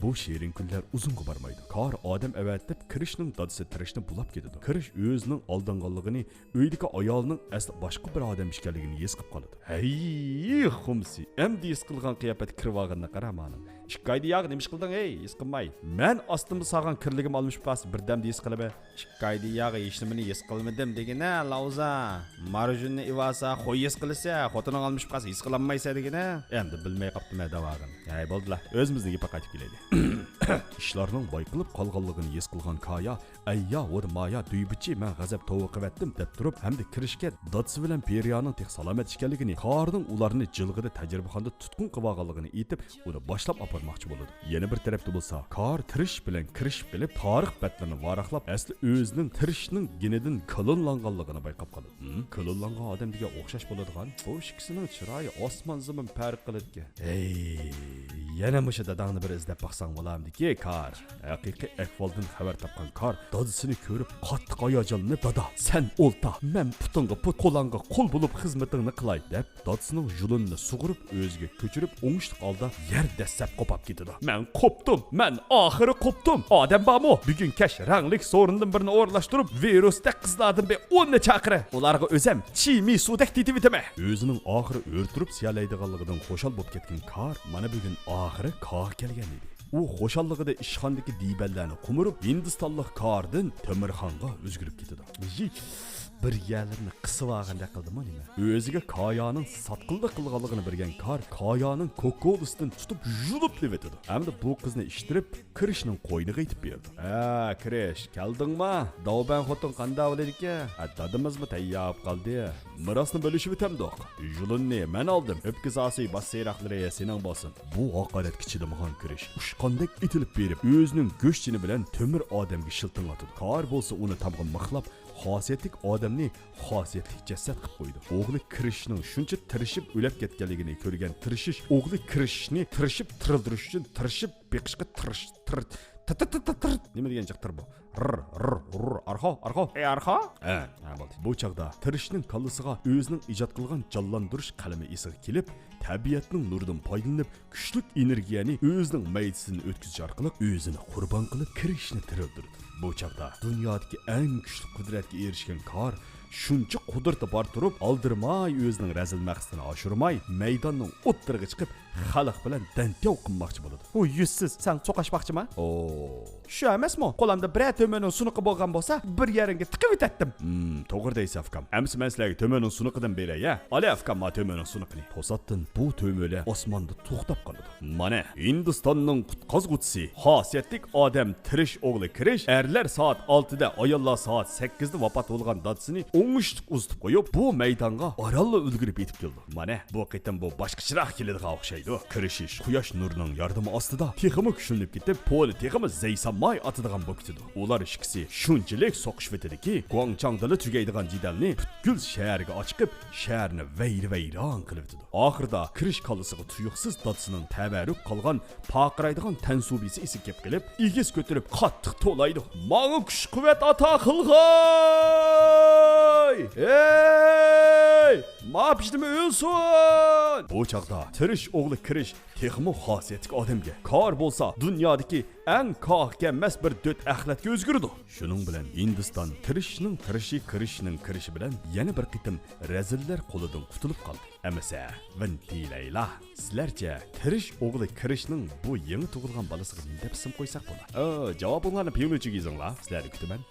bu şirin kunlar uzunga barmaydi. Kar odam avatib kirishning dadisi tirishni bulab ketadi. Kirish o'zining aldanganligini, uydagi ayolning asli boshqa bir odam ekanligini his qilib qoladi. Hey, xumsi, endi his qilgan qiyofat kirvog'ini qaramaning. Şikaydi yağı neymiş kıldın his qilmay. Men astımı sağan kirligim almış bas birdemde his qilib. Şikaydi yağı işlemini his qilmadim degine lauza. Marjunni ivasa qo'y his qilsa, xotining almış bas his qilanmaysa degine. Endi bilmay qaptim davag'in. Hay bo'ldilar. O'zimizga qaytib kelaylik. İşlarning boyqilib qolganligini his qilgan Kaya, ayya o'd maya duybichi men g'azab tovuqivatdim deb turib, hamda kirishga dadsi bilan Periyaning tek salomat ekanligini, Karning ularni jilg'ida tajribaxonda tutqun qilganligini aytib, uni boshlab aparmoqchi bo'ladi. Yana bir tarafda bo'lsa, Kar tirish bilan kirish bilib, tarix batlarini varaqlab, asli o'zining tirishning genidan qilonlanganligini bayqab qoladi. Qilonlangan odamga o'xshash bo'ladigan bu ikkisining chiroyi osmon zamin farq qiladi. Ey, yana musha dadangni bir izlab baqsang bo'lamdiki, Kar. Haqiqiy ahvoldan xabar topgan Kar dadisini ko'rib qattiq hayajonlanib, "Dada, sen olta, men putunga put, qo'langa qo'l bo'lib xizmatingni qilay" deb dadisining julunni sug'urib o'ziga ko'chirib, o'ngishliq holda yer dasab qopab ketadi. "Men qopdim, men oxiri qopdim. Odam bormi? Bugun kash ranglik so'rindan birini o'rlashtirib, virusda qizlardan be 10 chaqira. Ularga o'zim chimi suvdak tetib etaman." O'zining oxiri o'rtirib siyalaydiganligidan xo'shal bo'lib ketgan Kar mana bugun oxiri Kar kelgan edi. U xo'shalligida ishxondagi diballarni qumurib, Hindistonlik Kardan Temirxonga o'zgarib ketadi. Bir yerlerini qısıp ağında qildimi nima? O'ziga Kayaning satqillik qilganligini bilgan Kar, Kayaning kokolisidan tutib yulib levetadi. Hamda bu qizni ishtirib, Kirishning qo'yniga aytib berdi. Kirish, keldingmi? Davban xotin qanday bo'ladiki? Dadimizmi tayyor qoldi? Mirosni bo'lishib o'tamdiq. Yulunni men oldim. O'pkizasi basiraqlari sening bo'lsin. Bu haqorat kichidimgan Kirish. Ushqandek itilib berib, o'zining go'shtini bilan temir odamga shiltin atadi. Kar bo'lsa uni tamg'in mixlab, xosiyetlik odamni xosiyetlik jasad qilib qo'ydi. O'g'li Kirishning shuncha tirishib o'lab ketganligini ko'rgan Tirishish, o'g'li Kirishni tirishib tirildirish uchun tirishib beqishga nima degan chaqtir bu? Arxo. Arxo? Bo'ldi. Bu chaqda Tirishning kallasiga o'zining ijod qilgan jonlantirish qalami esiga kelib, tabiatning nuridan foydalanib, kuchli energiyani o'zining maydasini o'tkazish orqali o'zini qurbon qilib Kirishni tirildirdi. Bu chaqda dunyodagi eng kuchli qudratga erishgan Kar shuncha qudrati bor turib, aldirmay o'zining razil maqsadini oshirmay, maydonning o'ttirig'iga chiqib, xalq bilan dantiyoq qilmoqchi bo'ladi. U yuzsiz, sen so'qashmoqchimi? Shu emasmi? Qo'limda bir to'maning sunuqi bo'lgan bo'lsa, bir yeringga tiqib o'tatdim. To'g'ri deysiz afkam. Amsi men sizlarga to'maning sunuqidan beray-ya. Ola afkam, ma to'maning sunuqini. To'satdan bu to'malar osmonda to'xtab qoladi. Mana Hindistonning qutqazg'uchisi, xosiyatlik odam Tirish o'g'li Kirish, erlar soat 6 da, ayollar soat 8 da vafot bo'lgan dadisini o'ngishliq uzitib qo'yib, bu maydonga oralla ulgurib yetib keldi. Mana bu qitim bu boshqacharoq keladigan o'xshaydi. Kirishish quyosh nurining yordami ostida texmi kuchlanib ketib, poli texmi zaysamay atadigan bo'lib ketdi. Ular ikkisi shunchalik so'qishib etadiki, Guangchangda tugaydigan jidalni butkul shaharga ochib, shaharni vayron qilib ketdi. Oxirida Kirish kallasiga tuyuqsiz dadisining tabarruk qolgan paqiraydigan tansubisi esi kelib qilib, igiz ko'tarib qattiq to'laydi. "Menga kuch-quvvat ato qilg'ay! Ey! Ma pishdimi o'lsin!" Bu chaqda Tirish o'g'li Kirish texmi xosiyatli odamga, Kar bo'lsa dunyodagi eng qohga emas bir dot axlatga o'zgardi. Shuning bilan Hindiston Kirishning kirishi bilan yana bir qitim razillar qo'lidan qutulib qoldi. Amasa, vantilayla. Sizlarcha Tirish o'g'li Kirishning bu yangi tug'ilgan bolasiga nima deb ism qo'ysak bo'lar? Javobinglarni piyonichiga yozinglar. Sizlarni kutaman.